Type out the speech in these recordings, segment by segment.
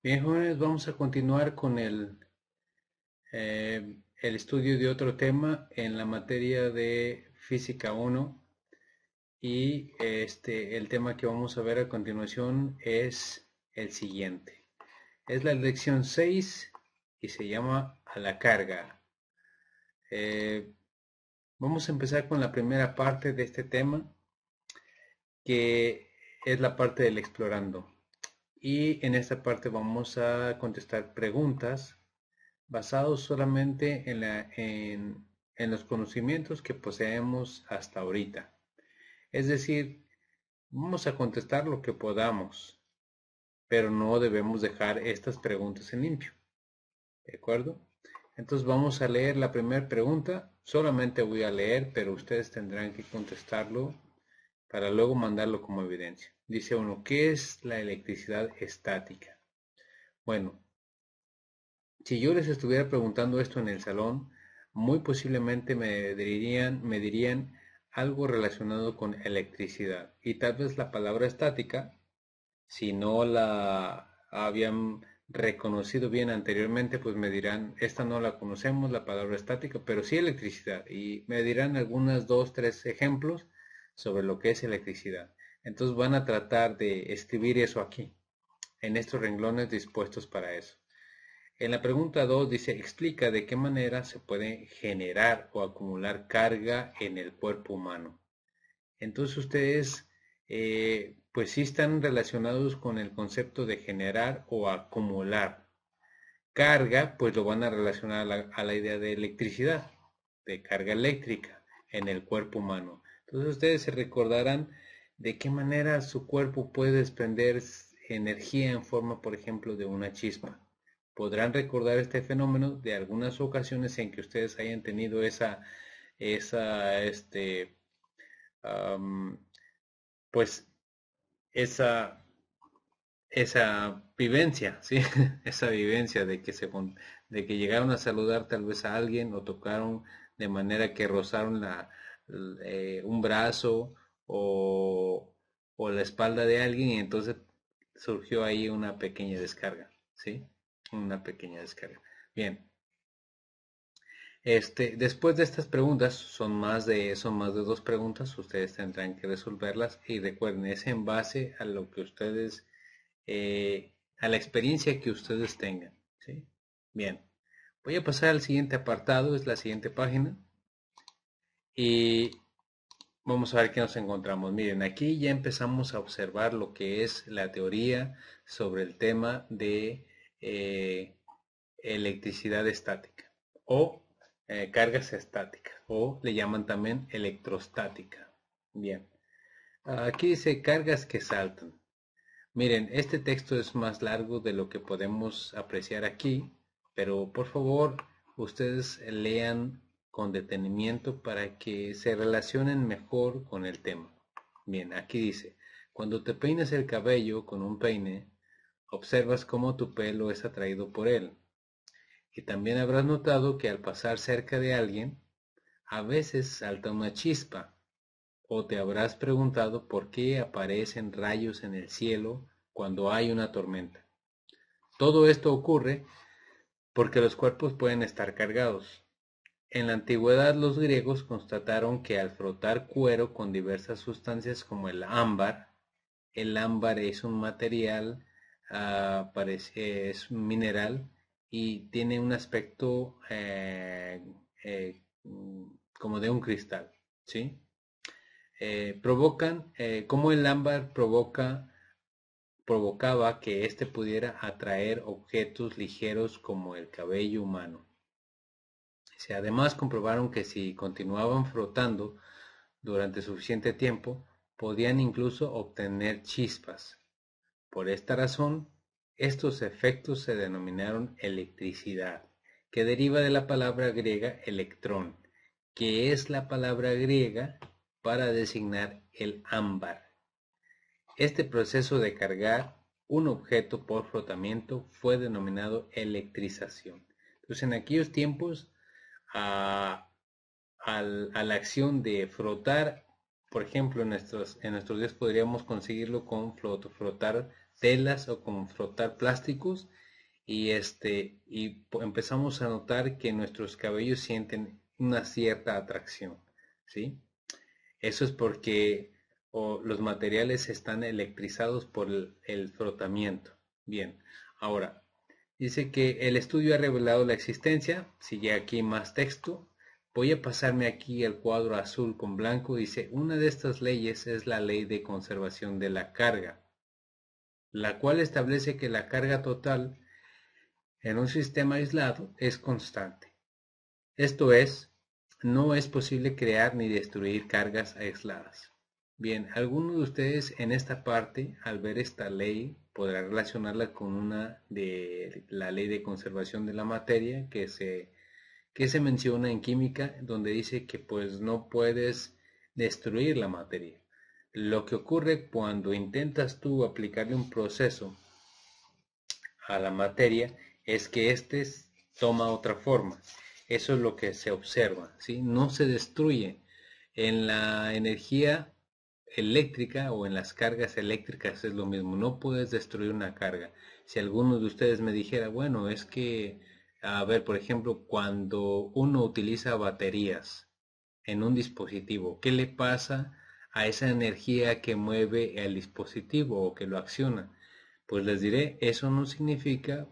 Bien, jóvenes, vamos a continuar con el estudio de otro tema en la materia de Física 1 y el tema que vamos a ver a continuación es el siguiente. Es la lección 6 y se llama a la carga. Eh, Vamos a empezar con la primera parte de este tema, que es la parte del explorando. Y en esta parte vamos a contestar preguntas basados solamente en los conocimientos que poseemos hasta ahorita. Es decir, vamos a contestar lo que podamos, pero no debemos dejar estas preguntas en limpio. ¿De acuerdo? Entonces vamos a leer la primera pregunta. Solamente voy a leer, pero ustedes tendrán que contestarlo para luego mandarlo como evidencia. Dice uno, ¿qué es la electricidad estática? Bueno, si yo les estuviera preguntando esto en el salón, muy posiblemente me dirían algo relacionado con electricidad. Y tal vez la palabra estática, si no la habían reconocido bien anteriormente, pues me dirán, esta no la conocemos, la palabra estática, pero sí electricidad. Y me dirán algunas dos, tres ejemplos sobre lo que es electricidad. Entonces van a tratar de escribir eso aquí, en estos renglones dispuestos para eso. En la pregunta 2 dice, explica de qué manera se puede generar o acumular carga en el cuerpo humano. Entonces ustedes, pues sí están relacionados con el concepto de generar o acumular. Carga, pues lo van a relacionar a la idea de electricidad, de carga eléctrica en el cuerpo humano. Entonces ustedes se recordarán de qué manera su cuerpo puede desprender energía en forma, por ejemplo, de una chispa. Podrán recordar este fenómeno de algunas ocasiones en que ustedes hayan tenido esa, am, pues, esa vivencia, ¿sí? Esa vivencia de que llegaron a saludar tal vez a alguien o tocaron de manera que rozaron un brazo o, o la espalda de alguien y entonces surgió ahí una pequeña descarga, ¿sí? Una pequeña descarga. Bien, después de estas preguntas, son más de dos preguntas, ustedes tendrán que resolverlas y recuerden, es en base a lo que ustedes, a la experiencia que ustedes tengan, ¿sí? Bien, voy a pasar al siguiente apartado, es la siguiente página y vamos a ver qué nos encontramos. Miren, aquí ya empezamos a observar lo que es la teoría sobre el tema de electricidad estática o cargas estáticas o le llaman también electrostática. Bien, aquí dice cargas que saltan. Miren, este texto es más largo de lo que podemos apreciar aquí, pero por favor ustedes lean con detenimiento para que se relacionen mejor con el tema. Bien, aquí dice, cuando te peinas el cabello con un peine, observas cómo tu pelo es atraído por él. Y también habrás notado que al pasar cerca de alguien, a veces salta una chispa, o te habrás preguntado por qué aparecen rayos en el cielo cuando hay una tormenta. Todo esto ocurre porque los cuerpos pueden estar cargados. En la antigüedad los griegos constataron que al frotar cuero con diversas sustancias como el ámbar es un material, es un mineral y tiene un aspecto como de un cristal, ¿sí? Como el ámbar provocaba que éste pudiera atraer objetos ligeros como el cabello humano. Además comprobaron que si continuaban frotando durante suficiente tiempo, podían incluso obtener chispas. Por esta razón, estos efectos se denominaron electricidad, que deriva de la palabra griega electrón, que es la palabra griega para designar el ámbar. Este proceso de cargar un objeto por frotamiento fue denominado electrización. Entonces, en aquellos tiempos, a, a la acción de frotar, por ejemplo, en nuestros días podríamos conseguirlo con frotar telas o con frotar plásticos y empezamos a notar que nuestros cabellos sienten una cierta atracción, ¿sí? Eso es porque los materiales están electrizados por el frotamiento. Bien, ahora dice que el estudio ha revelado la existencia, sigue aquí más texto. Voy a pasarme aquí el cuadro azul con blanco. Dice, una de estas leyes es la ley de conservación de la carga, la cual establece que la carga total en un sistema aislado es constante. Esto es, no es posible crear ni destruir cargas aisladas. Bien, algunos de ustedes en esta parte, al ver esta ley, podrán relacionarla con una de la ley de conservación de la materia que se menciona en química, donde dice que pues no puedes destruir la materia. Lo que ocurre cuando intentas tú aplicarle un proceso a la materia es que éste toma otra forma. Eso es lo que se observa, ¿sí? No se destruye. En la energía eléctrica o en las cargas eléctricas es lo mismo. No puedes destruir una carga. Si alguno de ustedes me dijera, bueno, es que, a ver, por ejemplo, cuando uno utiliza baterías en un dispositivo, ¿qué le pasa a esa energía que mueve el dispositivo o que lo acciona? Pues les diré, eso no significa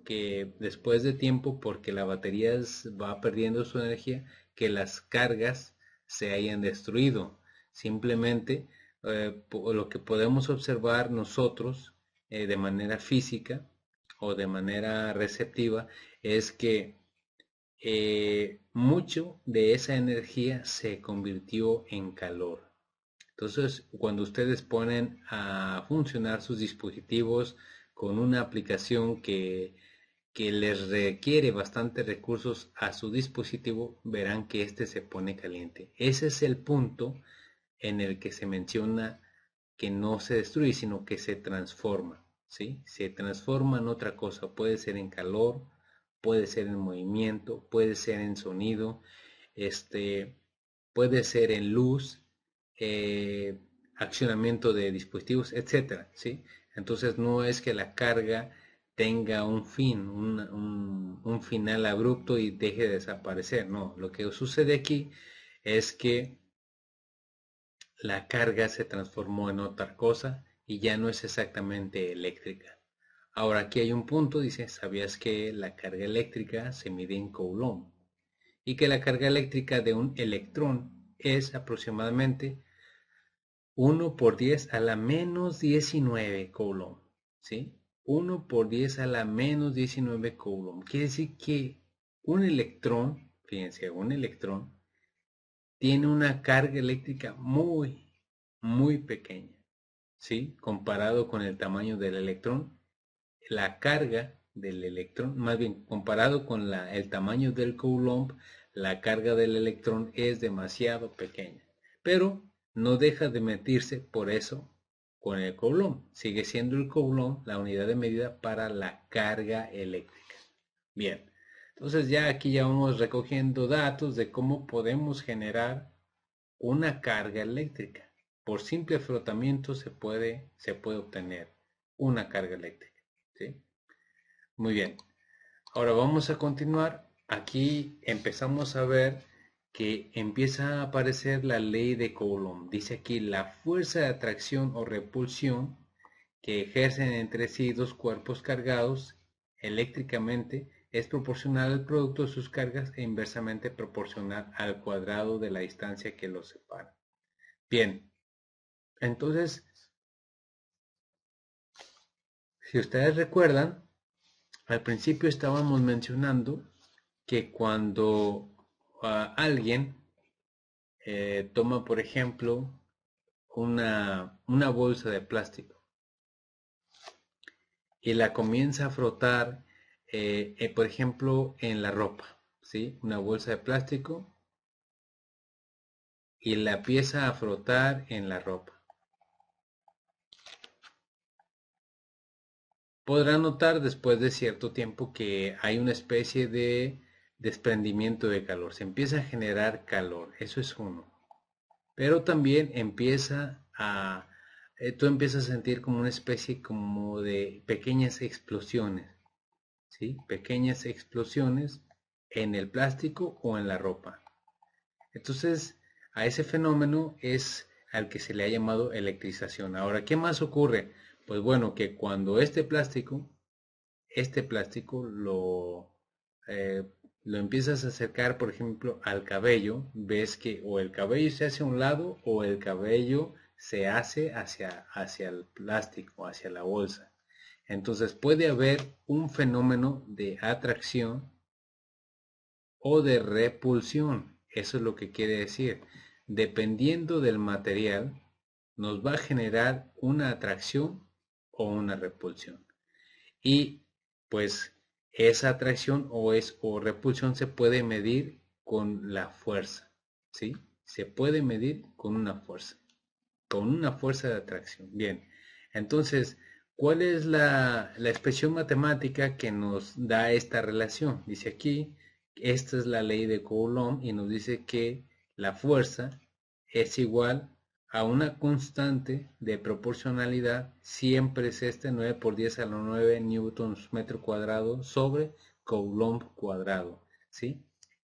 que después de tiempo, porque la batería va perdiendo su energía, que las cargas se hayan destruido. Simplemente lo que podemos observar nosotros de manera física o de manera receptiva es que mucho de esa energía se convirtió en calor. Entonces, cuando ustedes ponen a funcionar sus dispositivos con una aplicación que les requiere bastante recursos a su dispositivo, verán que este se pone caliente. Ese es el punto en el que se menciona que no se destruye, sino que se transforma, ¿sí? Se transforma en otra cosa. Puede ser en calor, puede ser en movimiento, puede ser en sonido, este, puede ser en luz, eh, accionamiento de dispositivos, etcétera, ¿sí? Entonces no es que la carga tenga un fin, un final abrupto y deje de desaparecer. No, lo que sucede aquí es que la carga se transformó en otra cosa y ya no es exactamente eléctrica. Ahora aquí hay un punto, dice, ¿sabías que la carga eléctrica se mide en Coulomb? Y que la carga eléctrica de un electrón es aproximadamente 1 por 10 a la menos 19 Coulomb, ¿sí? 1 por 10 a la menos 19 Coulomb. Quiere decir que un electrón, fíjense, un electrón tiene una carga eléctrica muy pequeña, ¿sí? Comparado con el tamaño del electrón, la carga del electrón, más bien comparado con el tamaño del Coulomb, la carga del electrón es demasiado pequeña. Pero no deja de medirse por eso con el Coulomb. Sigue siendo el Coulomb la unidad de medida para la carga eléctrica. Bien, entonces ya aquí ya vamos recogiendo datos de cómo podemos generar una carga eléctrica. Por simple frotamiento se puede obtener una carga eléctrica, ¿sí? Muy bien. Ahora vamos a continuar. Aquí empezamos a ver que empieza a aparecer la ley de Coulomb. Dice aquí la fuerza de atracción o repulsión que ejercen entre sí dos cuerpos cargados eléctricamente es proporcional al producto de sus cargas e inversamente proporcional al cuadrado de la distancia que los separa. Bien, entonces, si ustedes recuerdan, al principio estábamos mencionando que cuando alguien toma, por ejemplo, una bolsa de plástico y la comienza a frotar, por ejemplo, en la ropa, ¿sí? Una bolsa de plástico y la empieza a frotar en la ropa. Podrán notar después de cierto tiempo que hay una especie de desprendimiento de calor. Se empieza a generar calor, eso es uno. Pero también empieza a tú empiezas a sentir como una especie como de pequeñas explosiones, ¿sí? Pequeñas explosiones en el plástico o en la ropa. Entonces, a ese fenómeno es al que se le ha llamado electrización. Ahora, ¿qué más ocurre? Pues bueno, que cuando este plástico eh, lo empiezas a acercar, por ejemplo, al cabello, ves que o el cabello se hace a un lado o el cabello se hace hacia el plástico, hacia la bolsa. Entonces puede haber un fenómeno de atracción o de repulsión. Eso es lo que quiere decir. Dependiendo del material, nos va a generar una atracción o una repulsión. Y pues esa atracción o repulsión se puede medir con la fuerza, ¿sí? Se puede medir con una fuerza de atracción. Bien, entonces, ¿cuál es la expresión matemática que nos da esta relación? Dice aquí, esta es la ley de Coulomb y nos dice que la fuerza es igual a una constante de proporcionalidad, siempre es 9 por 10 a la 9 newtons metro cuadrado sobre Coulomb cuadrado, ¿sí?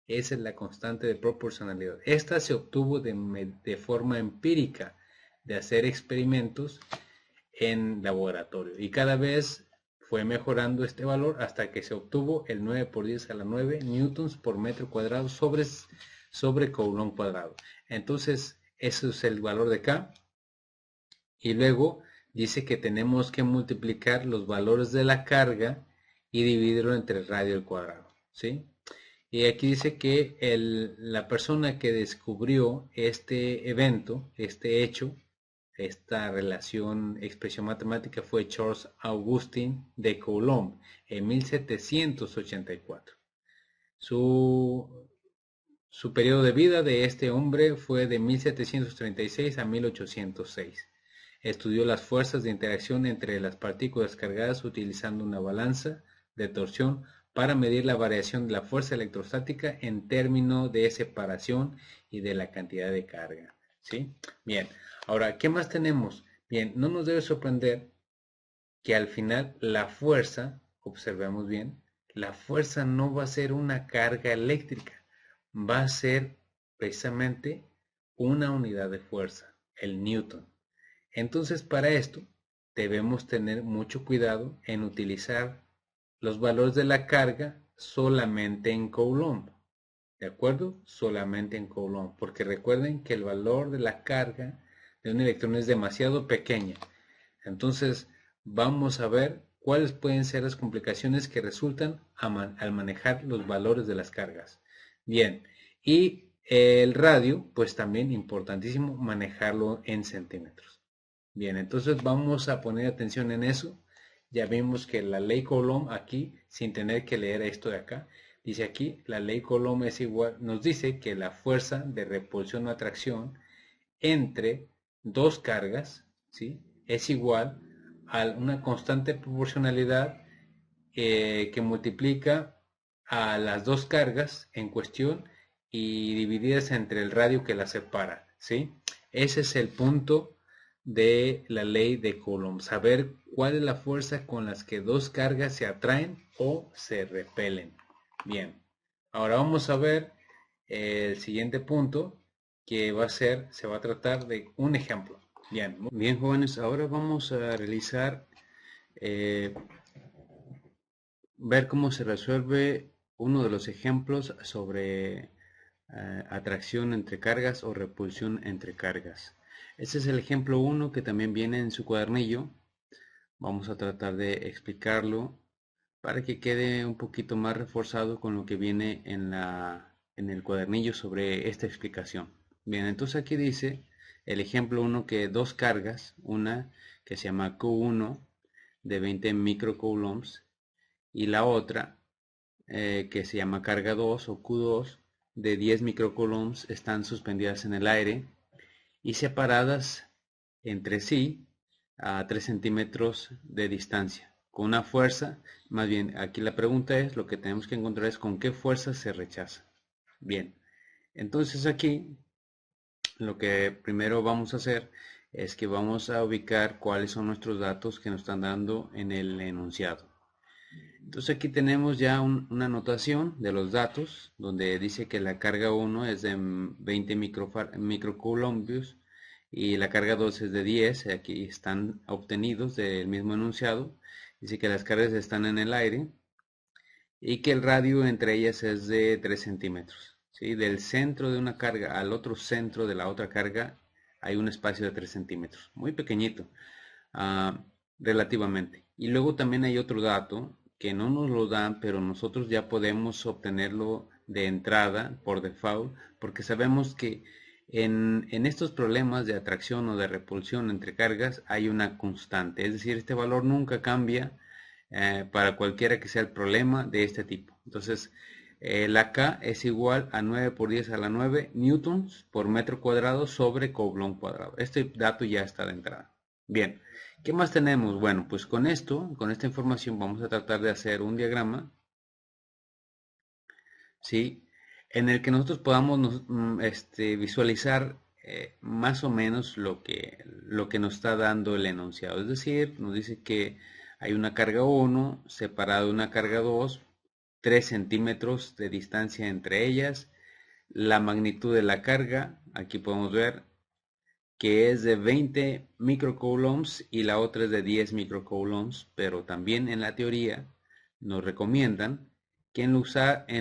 Esa es la constante de proporcionalidad. Esta se obtuvo de forma empírica, de hacer experimentos en laboratorio, y cada vez fue mejorando este valor hasta que se obtuvo el 9 por 10 a la 9 newtons por metro cuadrado sobre Coulomb cuadrado. Entonces, eso es el valor de K. Y luego dice que tenemos que multiplicar los valores de la carga y dividirlo entre el radio al cuadrado, ¿sí? Y aquí dice que la persona que descubrió este evento, este hecho, esta expresión matemática fue Charles Augustin de Coulomb en 1784. Su, su periodo de vida de este hombre fue de 1736 a 1806. Estudió las fuerzas de interacción entre las partículas cargadas utilizando una balanza de torsión para medir la variación de la fuerza electrostática en términos de separación y de la cantidad de carga. ¿Sí? Bien, ahora, ¿qué más tenemos? Bien, no nos debe sorprender que al final la fuerza, observemos bien, la fuerza no va a ser una carga eléctrica, va a ser precisamente una unidad de fuerza, el newton. Entonces, para esto debemos tener mucho cuidado en utilizar los valores de la carga solamente en Coulomb. ¿De acuerdo? Solamente en Coulomb, porque recuerden que el valor de la carga de un electrón es demasiado pequeña. Entonces, vamos a ver cuáles pueden ser las complicaciones que resultan al manejar los valores de las cargas. Bien, y el radio, pues también importantísimo manejarlo en centímetros. Bien, entonces vamos a poner atención en eso. Ya vimos que la ley Coulomb aquí, sin tener que leer esto de acá, dice aquí, la ley Coulomb es igual, nos dice que la fuerza de repulsión o atracción entre dos cargas, ¿sí? Es igual a una constante proporcionalidad que multiplica a las dos cargas en cuestión y divididas entre el radio que las separa, ¿sí? Ese es el punto de la ley de Coulomb, saber cuál es la fuerza con las que dos cargas se atraen o se repelen. Bien, ahora vamos a ver el siguiente punto, que se va a tratar de un ejemplo. Bien, bien jóvenes, ahora vamos a realizar ver cómo se resuelve uno de los ejemplos sobre atracción entre cargas o repulsión entre cargas. Este es el ejemplo 1 que también viene en su cuadernillo. Vamos a tratar de explicarlo para que quede un poquito más reforzado con lo que viene en el cuadernillo sobre esta explicación. Bien, entonces aquí dice el ejemplo 1 que dos cargas, una que se llama Q1 de 20 microcoulombs y la otra que se llama carga 2 o Q2 de 10 microcoulombs están suspendidas en el aire y separadas entre sí a 3 centímetros de distancia con una fuerza. Más bien, aquí la pregunta es, lo que tenemos que encontrar es con qué fuerza se rechaza. Bien, entonces aquí lo que primero vamos a hacer es que vamos a ubicar cuáles son nuestros datos que nos están dando en el enunciado. Entonces aquí tenemos ya una anotación de los datos donde dice que la carga 1 es de 20 microcoulombios y la carga 2 es de 10. Aquí están obtenidos del mismo enunciado. Dice que las cargas están en el aire y que el radio entre ellas es de 3 centímetros. ¿Sí? Del centro de una carga al otro centro de la otra carga hay un espacio de 3 centímetros, muy pequeñito, relativamente. Y luego también hay otro dato que no nos lo dan, pero nosotros ya podemos obtenerlo de entrada por default, porque sabemos que en estos problemas de atracción o de repulsión entre cargas hay una constante, es decir, este valor nunca cambia para cualquiera que sea el problema de este tipo. Entonces, la K es igual a 9 por 10 a la 9 newtons por metro cuadrado sobre Coulomb cuadrado. Este dato ya está de entrada. Bien, ¿qué más tenemos? Bueno, pues con esto, con esta información vamos a tratar de hacer un diagrama, ¿sí? En el que nosotros podamos visualizar más o menos lo que nos está dando el enunciado. Es decir, nos dice que hay una carga 1 separada de una carga 2, 3 centímetros de distancia entre ellas. La magnitud de la carga, aquí podemos ver que es de 20 microcoulombs y la otra es de 10 microcoulombs, pero también en la teoría nos recomiendan que en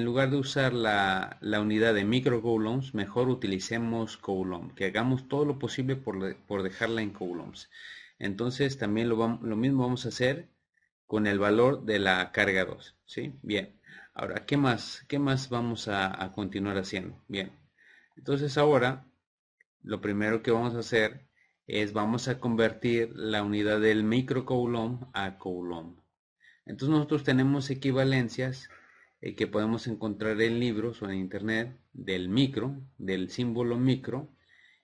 lugar de usar la unidad de microcoulombs, mejor utilicemos coulomb, que hagamos todo lo posible por dejarla en coulombs. Entonces también lo mismo vamos a hacer con el valor de la carga 2, ¿sí? Bien, ahora, ¿qué más vamos a continuar haciendo? Bien, entonces ahora lo primero que vamos a hacer es vamos a convertir la unidad del microcoulomb a coulomb. Entonces nosotros tenemos equivalencias que podemos encontrar en libros o en internet del micro, del símbolo micro.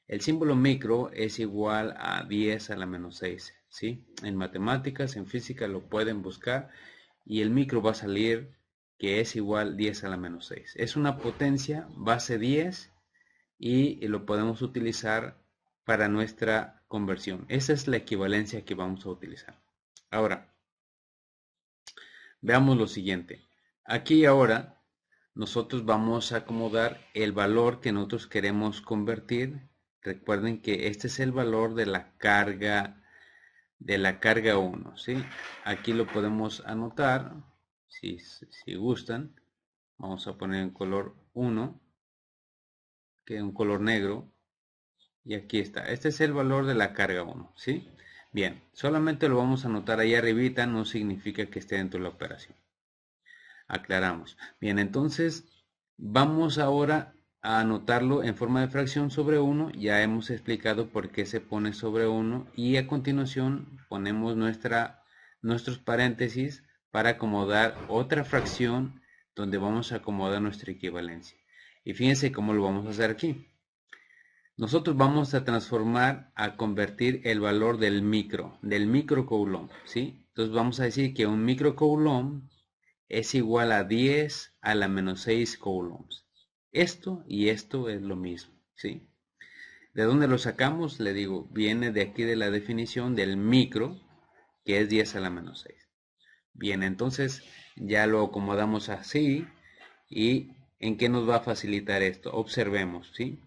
El símbolo micro es igual a 10 a la menos 6, ¿sí? En matemáticas, en física lo pueden buscar y el micro va a salir que es igual 10 a la menos 6. Es una potencia base 10 y lo podemos utilizar para nuestra conversión. Esa es la equivalencia que vamos a utilizar. Ahora, veamos lo siguiente. Aquí ahora nosotros vamos a acomodar el valor que nosotros queremos convertir. Recuerden que este es el valor de la carga 1, ¿sí? Aquí lo podemos anotar si gustan. Vamos a poner en color 1, que es un color negro. Y aquí está. Este es el valor de la carga 1, ¿sí? Bien, solamente lo vamos a anotar ahí arribita, no significa que esté dentro de la operación. Aclaramos. Bien, entonces vamos ahora a anotarlo en forma de fracción sobre 1. Ya hemos explicado por qué se pone sobre 1 y a continuación ponemos nuestros paréntesis para acomodar otra fracción donde vamos a acomodar nuestra equivalencia. Y fíjense cómo lo vamos a hacer aquí. Nosotros vamos a transformar, a convertir el valor del microcoulomb, ¿sí? Entonces vamos a decir que un microcoulomb es igual a 10 a la menos 6 coulombs. Esto y esto es lo mismo, ¿sí? ¿De dónde lo sacamos? Le digo, viene de aquí de la definición del micro, que es 10 a la menos 6. Bien, entonces ya lo acomodamos así. ¿Y en qué nos va a facilitar esto? Observemos, ¿sí?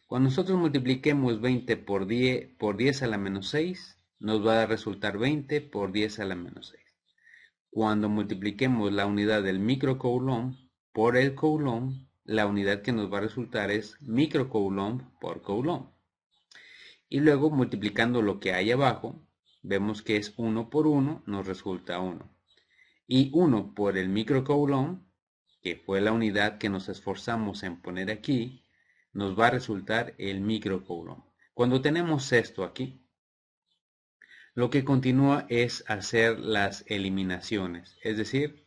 Cuando nosotros multipliquemos 20 por 10 a la menos 6, nos va a resultar 20 por 10 a la menos 6. Cuando multipliquemos la unidad del microcoulomb por el coulomb, la unidad que nos va a resultar es microcoulomb por coulomb. Y luego multiplicando lo que hay abajo, vemos que es 1 por 1, nos resulta 1. Y 1 por el microcoulomb, que fue la unidad que nos esforzamos en poner aquí, nos va a resultar el microcoulomb. Cuando tenemos esto aquí, lo que continúa es hacer las eliminaciones. Es decir,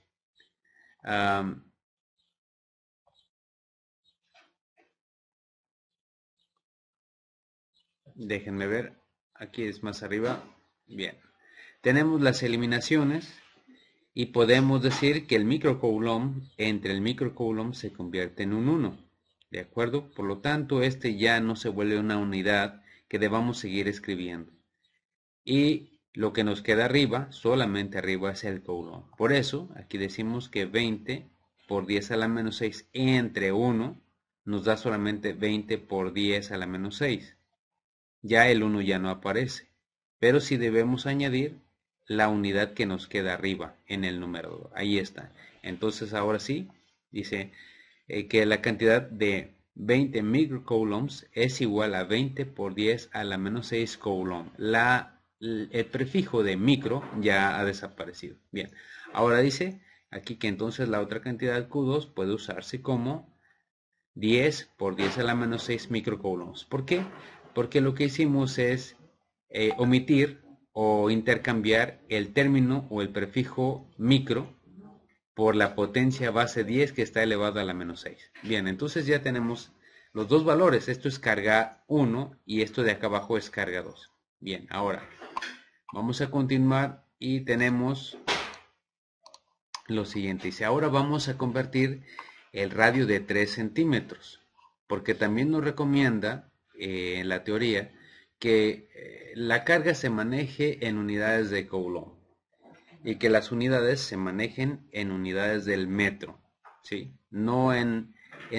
déjenme ver, aquí es más arriba. Bien, tenemos las eliminaciones y podemos decir que el microcoulomb entre el microcoulomb se convierte en un 1. ¿De acuerdo? Por lo tanto, este ya no se vuelve una unidad que debamos seguir escribiendo. Y lo que nos queda arriba, solamente arriba, es el coulomb. Por eso, aquí decimos que 20 por 10 a la menos 6 entre 1 nos da solamente 20 por 10 a la menos 6. Ya el 1 ya no aparece. Pero sí debemos añadir la unidad que nos queda arriba en el numerador. Ahí está. Entonces ahora sí, dice que la cantidad de 20 microcoulombs es igual a 20 por 10 a la menos 6 coulomb. El prefijo de micro ya ha desaparecido. Bien, ahora dice aquí que entonces la otra cantidad Q2 puede usarse como 10 por 10 a la menos 6 microcoulombs. ¿Por qué? Porque lo que hicimos es omitir o intercambiar el término o el prefijo micro por la potencia base 10 que está elevada a la menos 6. Bien, entonces ya tenemos los dos valores. Esto es carga 1 y esto de acá abajo es carga 2. Bien, ahora vamos a continuar y tenemos lo siguiente. Dice, ahora vamos a convertir el radio de 3 centímetros. Porque también nos recomienda en la teoría que la carga se maneje en unidades de Coulomb y que las unidades se manejen en unidades del metro, ¿sí? No en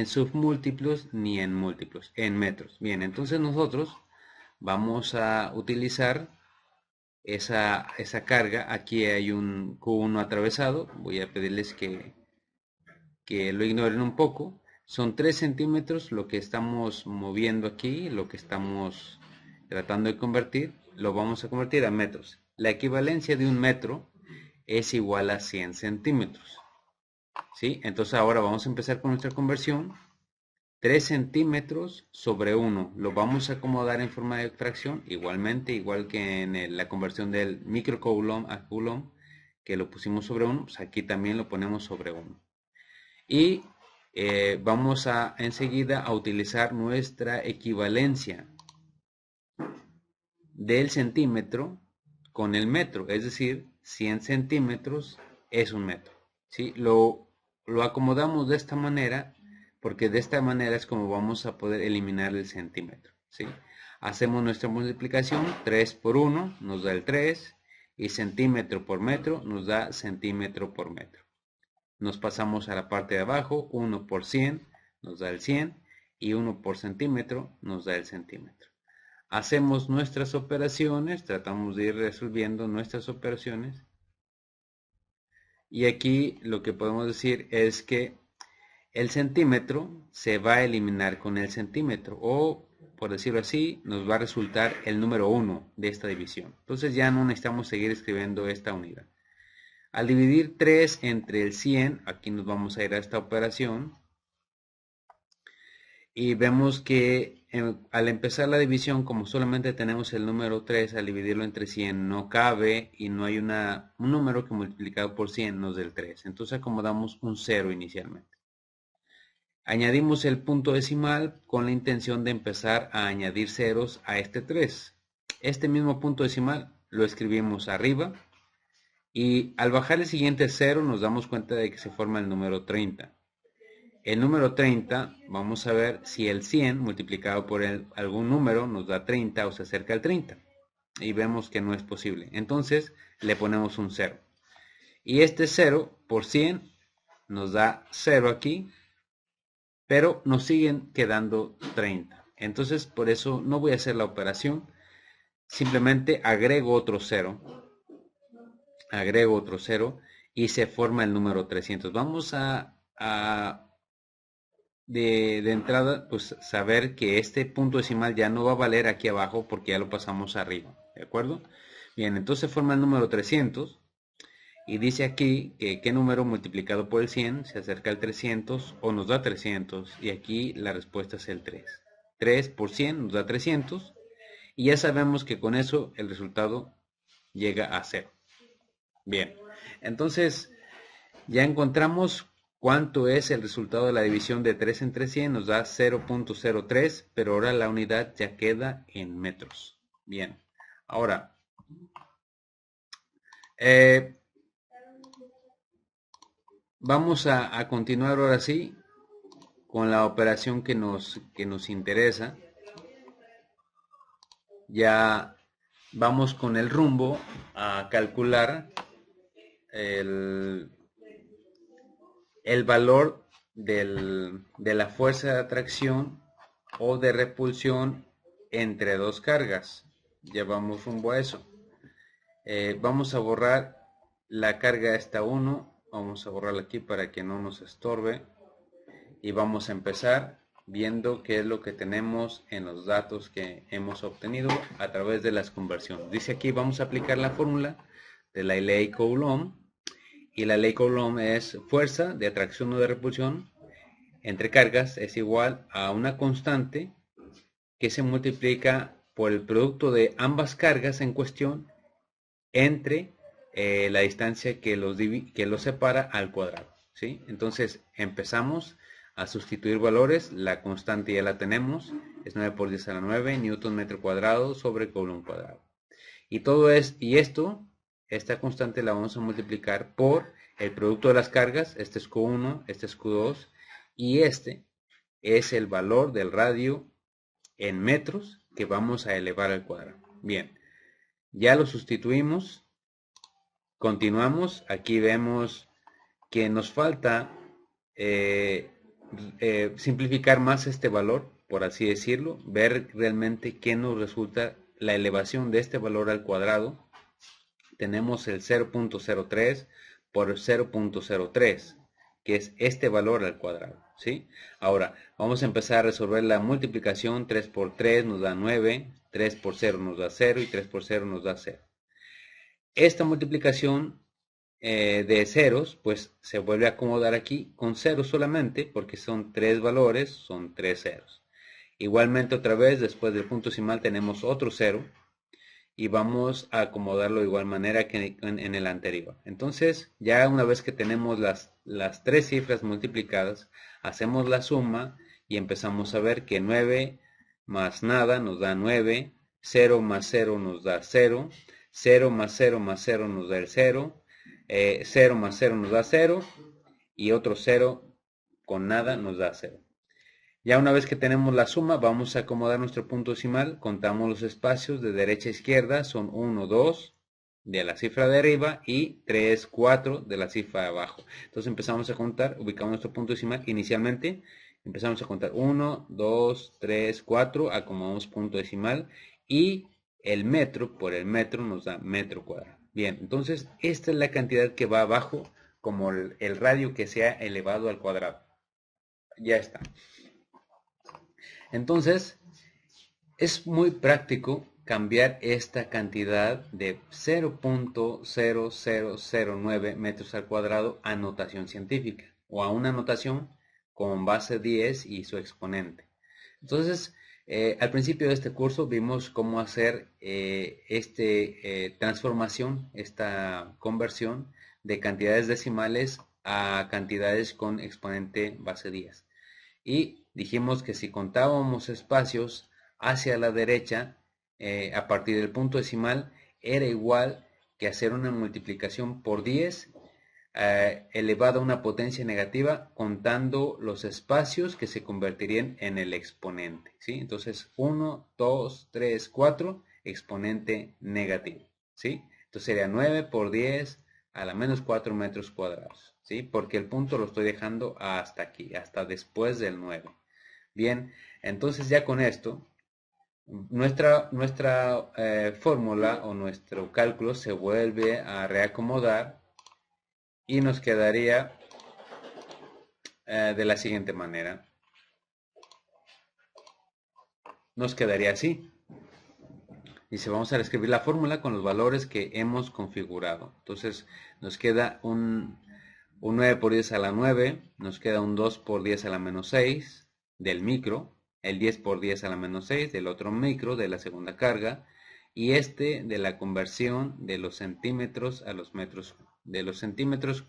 submúltiplos ni en múltiplos, en metros. Bien, entonces nosotros vamos a utilizar esa carga. Aquí hay un Q1 atravesado. Voy a pedirles que lo ignoren un poco. Son 3 centímetros lo que estamos moviendo aquí, lo que estamos tratando de convertir, lo vamos a convertir a metros. La equivalencia de un metro es igual a 100 centímetros. ¿Sí? Entonces ahora vamos a empezar con nuestra conversión. 3 centímetros sobre 1 lo vamos a acomodar en forma de fracción, igualmente, igual que en la conversión del microcoulomb a coulomb, que lo pusimos sobre 1, pues aquí también lo ponemos sobre 1. Y vamos a enseguida a utilizar nuestra equivalencia del centímetro con el metro, es decir, 100 centímetros es un metro. ¿Sí? Lo acomodamos de esta manera porque de esta manera es como vamos a poder eliminar el centímetro. ¿Sí? Hacemos nuestra multiplicación, 3 por 1 nos da el 3 y centímetro por metro nos da centímetro por metro. Nos pasamos a la parte de abajo, 1 por 100 nos da el 100 y 1 por centímetro nos da el centímetro. Hacemos nuestras operaciones, tratamos de ir resolviendo nuestras operaciones. Y aquí lo que podemos decir es que el centímetro se va a eliminar con el centímetro, o por decirlo así, nos va a resultar el número 1 de esta división. Entonces ya no necesitamos seguir escribiendo esta unidad. Al dividir 3 entre el 100, aquí nos vamos a ir a esta operación, y vemos que al empezar la división, como solamente tenemos el número 3, al dividirlo entre 100 no cabe y no hay un número que multiplicado por 100 nos dé el 3. Entonces acomodamos un 0 inicialmente. Añadimos el punto decimal con la intención de empezar a añadir ceros a este 3. Este mismo punto decimal lo escribimos arriba y al bajar el siguiente 0 nos damos cuenta de que se forma el número 30. El número 30, vamos a ver si el 100 multiplicado por algún número nos da 30 o se acerca al 30. Y vemos que no es posible. Entonces le ponemos un 0. Y este 0 por 100 nos da 0 aquí, pero nos siguen quedando 30. Entonces por eso no voy a hacer la operación. Simplemente agrego otro 0. Agrego otro 0 y se forma el número 300. Vamos de entrada, pues saber que este punto decimal ya no va a valer aquí abajo porque ya lo pasamos arriba, ¿de acuerdo? Bien, entonces forma el número 300 y dice aquí que qué número multiplicado por el 100 se acerca al 300 o nos da 300 y aquí la respuesta es el 3. 3 por 100 nos da 300 y ya sabemos que con eso el resultado llega a 0. Bien, entonces ya encontramos cuánto es el resultado de la división de 3 entre 100, nos da 0.03, pero ahora la unidad ya queda en metros. Bien, ahora, vamos a continuar ahora sí con la operación que nos interesa. ya vamos con el rumbo a calcular el, el valor de la fuerza de atracción o de repulsión entre dos cargas. Ya vamos rumbo a eso. Vamos a borrar la carga esta 1. Vamos a borrarla aquí para que no nos estorbe. Y vamos a empezar viendo qué es lo que tenemos en los datos que hemos obtenido a través de las conversiones. Dice aquí, vamos a aplicar la fórmula de la ley Coulomb. Y la ley Coulomb es fuerza de atracción o de repulsión entre cargas es igual a una constante que se multiplica por el producto de ambas cargas en cuestión entre la distancia que los separa al cuadrado, ¿sí? Entonces empezamos a sustituir valores. La constante ya la tenemos, es 9 por 10 a la 9 newton metro cuadrado sobre coulomb cuadrado. Esta constante la vamos a multiplicar por el producto de las cargas. Este es Q1, este es Q2 y este es el valor del radio en metros que vamos a elevar al cuadrado. Bien, ya lo sustituimos. Continuamos. Aquí vemos que nos falta simplificar más este valor, por así decirlo, ver realmente qué nos resulta la elevación de este valor al cuadrado. Tenemos el 0.03 por 0.03, que es este valor al cuadrado, ¿sí? Ahora, vamos a empezar a resolver la multiplicación. 3 por 3 nos da 9, 3 por 0 nos da 0 y 3 por 0 nos da 0. Esta multiplicación de ceros, pues se vuelve a acomodar aquí con ceros solamente, porque son tres valores, son tres ceros. Igualmente otra vez, después del punto decimal tenemos otro cero, y vamos a acomodarlo de igual manera que en el anterior. Entonces, ya una vez que tenemos las tres cifras multiplicadas, hacemos la suma y empezamos a ver que 9 más nada nos da 9, 0 más 0 nos da 0, 0 más 0 más 0 nos da el 0, 0 más 0 nos da 0 y otro 0 con nada nos da 0. Ya una vez que tenemos la suma, vamos a acomodar nuestro punto decimal, contamos los espacios de derecha a izquierda, son 1, 2 de la cifra de arriba y 3, 4 de la cifra de abajo. Entonces empezamos a contar, ubicamos nuestro punto decimal, inicialmente empezamos a contar 1, 2, 3, 4, acomodamos punto decimal y el metro por el metro nos da metro cuadrado. Bien, entonces esta es la cantidad que va abajo como el radio que se ha elevado al cuadrado. Ya está. Entonces, es muy práctico cambiar esta cantidad de 0.0009 metros al cuadrado a notación científica o a una notación con base 10 y su exponente. Entonces, al principio de este curso vimos cómo hacer esta transformación, esta conversión de cantidades decimales a cantidades con exponente base 10. Y dijimos que si contábamos espacios hacia la derecha, a partir del punto decimal, era igual que hacer una multiplicación por 10 elevado a una potencia negativa, contando los espacios que se convertirían en el exponente, ¿sí? Entonces 1, 2, 3, 4, exponente negativo, ¿sí? Entonces sería 9 por 10 a la menos 4 metros cuadrados, ¿sí? Porque el punto lo estoy dejando hasta aquí, hasta después del 9. Bien, entonces ya con esto, nuestra fórmula o nuestro cálculo se vuelve a reacomodar y nos quedaría de la siguiente manera. Nos quedaría así. Dice, vamos a escribir la fórmula con los valores que hemos configurado. Entonces nos queda un 9 por 10 a la 9, nos queda un 2 por 10 a la menos 6 del micro, el 10 por 10 a la menos 6 del otro micro de la segunda carga, y este de la conversión de los centímetros a los metros, de los centímetros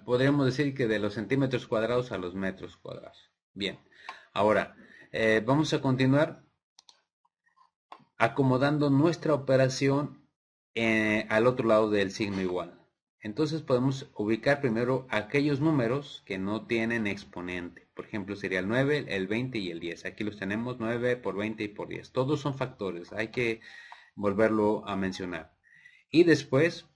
podríamos decir que de los centímetros cuadrados a los metros cuadrados. Bien, ahora vamos a continuar acomodando nuestra operación al otro lado del signo igual. Entonces podemos ubicar primero aquellos números que no tienen exponente. Por ejemplo, sería el 9, el 20 y el 10. Aquí los tenemos 9 por 20 y por 10. Todos son factores, hay que volverlo a mencionar. Y después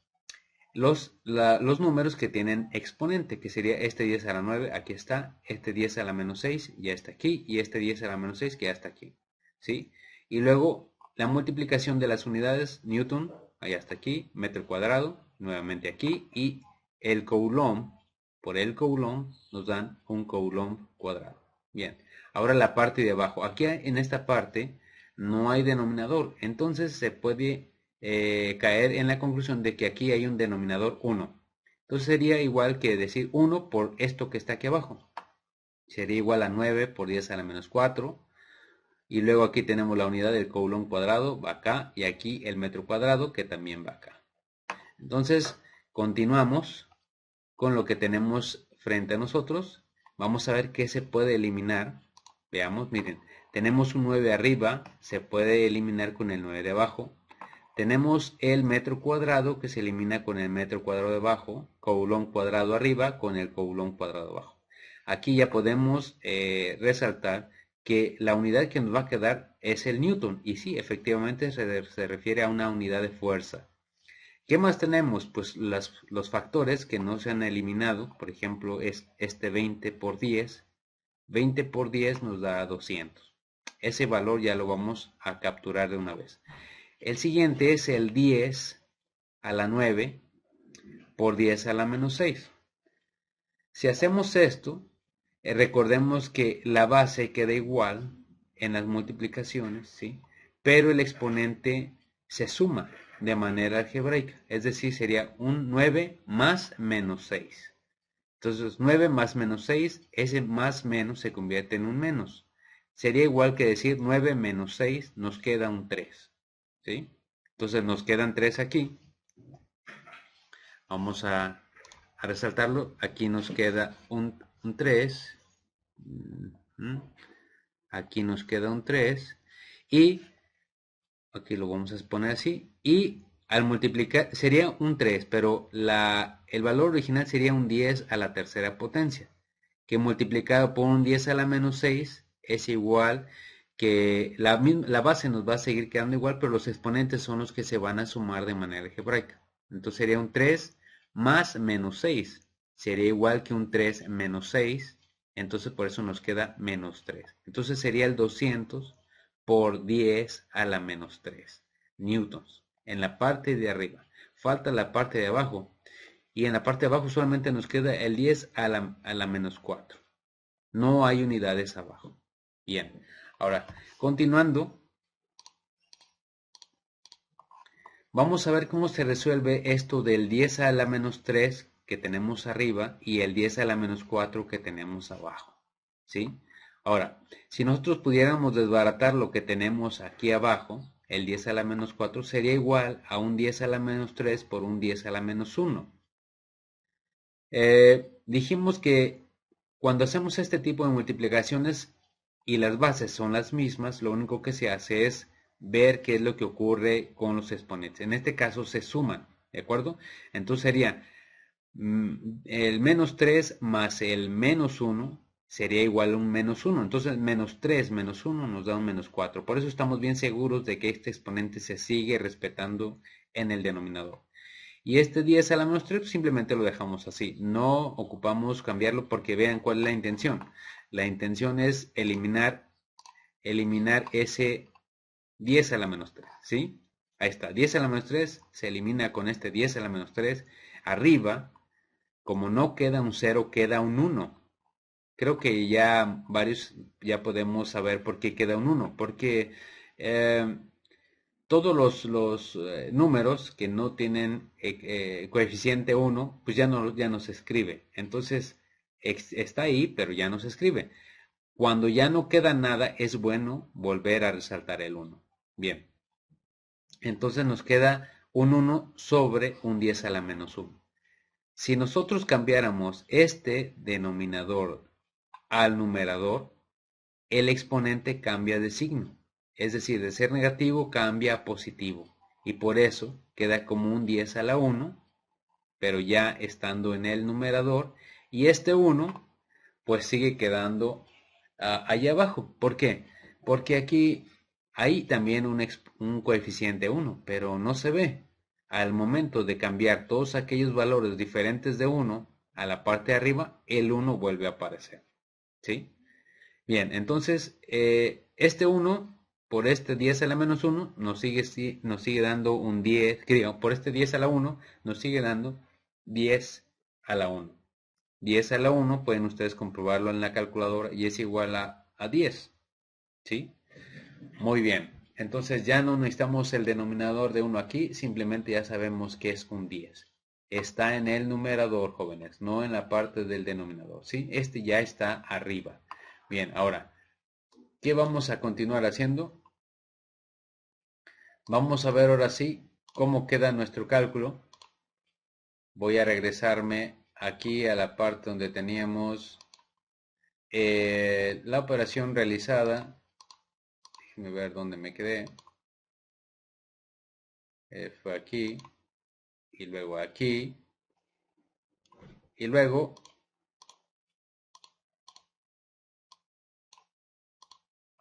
los números que tienen exponente, que sería este 10 a la 9, aquí está, este 10 a la menos 6 ya está aquí, y este 10 a la menos 6 que ya está aquí, ¿sí? Y luego la multiplicación de las unidades, Newton, allá está aquí, metro cuadrado, nuevamente aquí, y el coulomb, por el coulomb nos dan un coulomb cuadrado. Bien, ahora la parte de abajo, aquí en esta parte no hay denominador, entonces se puede caer en la conclusión de que aquí hay un denominador 1. Entonces sería igual que decir 1 por esto que está aquí abajo. Sería igual a 9 por 10 a la menos 4. Y luego aquí tenemos la unidad del coulomb cuadrado, va acá. Y aquí el metro cuadrado, que también va acá. Entonces, continuamos con lo que tenemos frente a nosotros. Vamos a ver qué se puede eliminar. Veamos, miren. Tenemos un 9 arriba, se puede eliminar con el 9 de abajo. Tenemos el metro cuadrado que se elimina con el metro cuadrado de abajo, coulomb cuadrado arriba con el coulomb cuadrado abajo. Aquí ya podemos resaltar que la unidad que nos va a quedar es el newton. Y sí, efectivamente se refiere a una unidad de fuerza. ¿Qué más tenemos? Pues los factores que no se han eliminado. Por ejemplo, es este 20 por 10. 20 por 10 nos da 200. Ese valor ya lo vamos a capturar de una vez. El siguiente es el 10 a la 9 por 10 a la menos 6. Si hacemos esto, recordemos que la base queda igual en las multiplicaciones, ¿sí? Pero el exponente se suma de manera algebraica. Es decir, sería un 9 más menos 6. Entonces, 9 más menos 6, ese más menos se convierte en un menos. Sería igual que decir 9 menos 6, nos queda un 3, ¿sí? Entonces nos quedan 3 aquí. Vamos a resaltarlo. Aquí nos queda un 3. Aquí nos queda un 3. Y aquí lo vamos a poner así. Y al multiplicar sería un 3, pero el valor original sería un 10 a la tercera potencia. Que multiplicado por un 10 a la menos 6 es igual que la base nos va a seguir quedando igual, pero los exponentes son los que se van a sumar de manera algebraica. Entonces sería un 3 más menos 6. Sería igual que un 3 menos 6. Entonces por eso nos queda menos 3. Entonces sería el 200 por 10 a la menos 3 newtons. En la parte de arriba. Falta la parte de abajo. Y en la parte de abajo solamente nos queda el 10 a la menos 4. No hay unidades abajo. Bien, ahora, continuando, vamos a ver cómo se resuelve esto del 10 a la menos 3 que tenemos arriba y el 10 a la menos 4 que tenemos abajo. ¿Sí? Ahora, si nosotros pudiéramos desbaratar lo que tenemos aquí abajo, el 10 a la menos 4 sería igual a un 10 a la menos 3 por un 10 a la menos 1. Dijimos que cuando hacemos este tipo de multiplicaciones y las bases son las mismas, lo único que se hace es ver qué es lo que ocurre con los exponentes. En este caso se suman, ¿de acuerdo? Entonces sería el menos 3 más el menos 1 sería igual a un menos 1. Entonces menos 3 menos 1 nos da un menos 4. Por eso estamos bien seguros de que este exponente se sigue respetando en el denominador. Y este 10 a la menos 3 pues simplemente lo dejamos así. No ocupamos cambiarlo porque vean cuál es la intención. La intención es eliminar ese 10 a la menos 3. ¿Sí? Ahí está. 10 a la menos 3 se elimina con este 10 a la menos 3. Arriba, como no queda un 0, queda un 1. Creo que ya varios ya podemos saber por qué queda un 1. Porque todos los números que no tienen coeficiente 1, pues ya no se escribe. Entonces, está ahí, pero ya no se escribe. Cuando ya no queda nada, es bueno volver a resaltar el 1. Bien. Entonces nos queda un 1 sobre un 10 a la menos 1. Si nosotros cambiáramos este denominador al numerador, el exponente cambia de signo. Es decir, de ser negativo cambia a positivo. Y por eso queda como un 10 a la 1 pero ya estando en el numerador, y este 1 pues sigue quedando allá abajo. ¿Por qué? Porque aquí hay también un coeficiente 1, pero no se ve. Al momento de cambiar todos aquellos valores diferentes de 1 a la parte de arriba, el 1 vuelve a aparecer. ¿Sí? Bien, entonces este 1 por este 10 a la menos 1 nos sigue dando un 10, creo, por este 10 a la 1 nos sigue dando 10 a la 1. 10 a la 1 pueden ustedes comprobarlo en la calculadora y es igual a 10. ¿Sí? Muy bien. Entonces ya no necesitamos el denominador de 1 aquí, simplemente ya sabemos que es un 10. Está en el numerador, jóvenes, no en la parte del denominador. ¿Sí? Este ya está arriba. Bien, ahora, ¿qué vamos a continuar haciendo? Vamos a ver ahora sí cómo queda nuestro cálculo. Voy a regresarme aquí a la parte donde teníamos la operación realizada. Déjenme ver dónde me quedé. Fue aquí y luego aquí y luego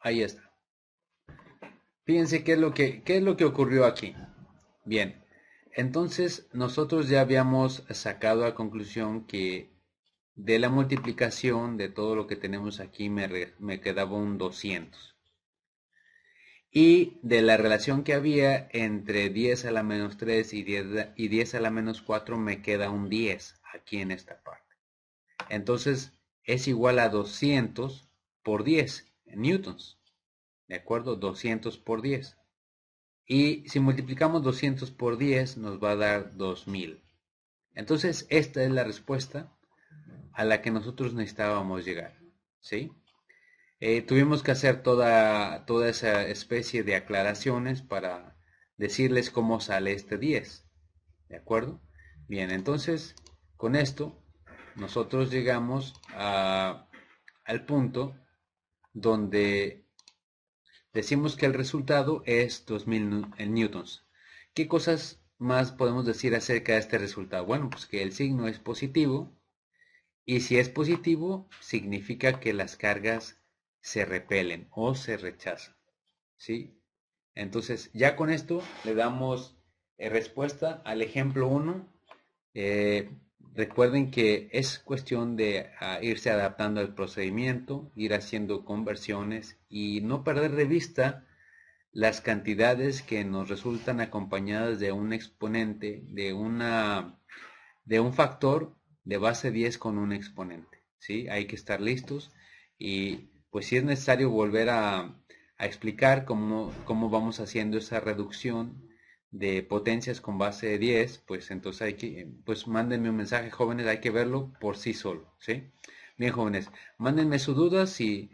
ahí está. Fíjense qué es lo que ocurrió aquí. Bien, entonces nosotros ya habíamos sacado a conclusión que de la multiplicación de todo lo que tenemos aquí me quedaba un 200. Y de la relación que había entre 10 a la menos 3 y 10 a la menos 4 me queda un 10 aquí en esta parte. Entonces es igual a 200 por 10 newtons. ¿De acuerdo? 200 por 10. Y si multiplicamos 200 por 10 nos va a dar 2000. Entonces esta es la respuesta a la que nosotros necesitábamos llegar. ¿Sí? Tuvimos que hacer toda esa especie de aclaraciones para decirles cómo sale este 10. ¿De acuerdo? Bien, entonces con esto nosotros llegamos al punto donde decimos que el resultado es 2000 newtons. ¿Qué cosas más podemos decir acerca de este resultado? Bueno, pues que el signo es positivo y si es positivo significa que las cargas se repelen o se rechazan. ¿Sí? Entonces ya con esto le damos respuesta al ejemplo 1. Recuerden que es cuestión de irse adaptando al procedimiento, ir haciendo conversiones y no perder de vista las cantidades que nos resultan acompañadas de un exponente, de un factor de base 10 con un exponente. ¿Sí? Hay que estar listos y pues si es necesario volver a explicar cómo vamos haciendo esa reducción de potencias con base de 10, pues entonces pues mándenme un mensaje, jóvenes, hay que verlo por sí solo, ¿sí? Bien, jóvenes, mándenme su duda si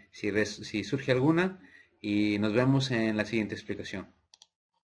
surge alguna y nos vemos en la siguiente explicación.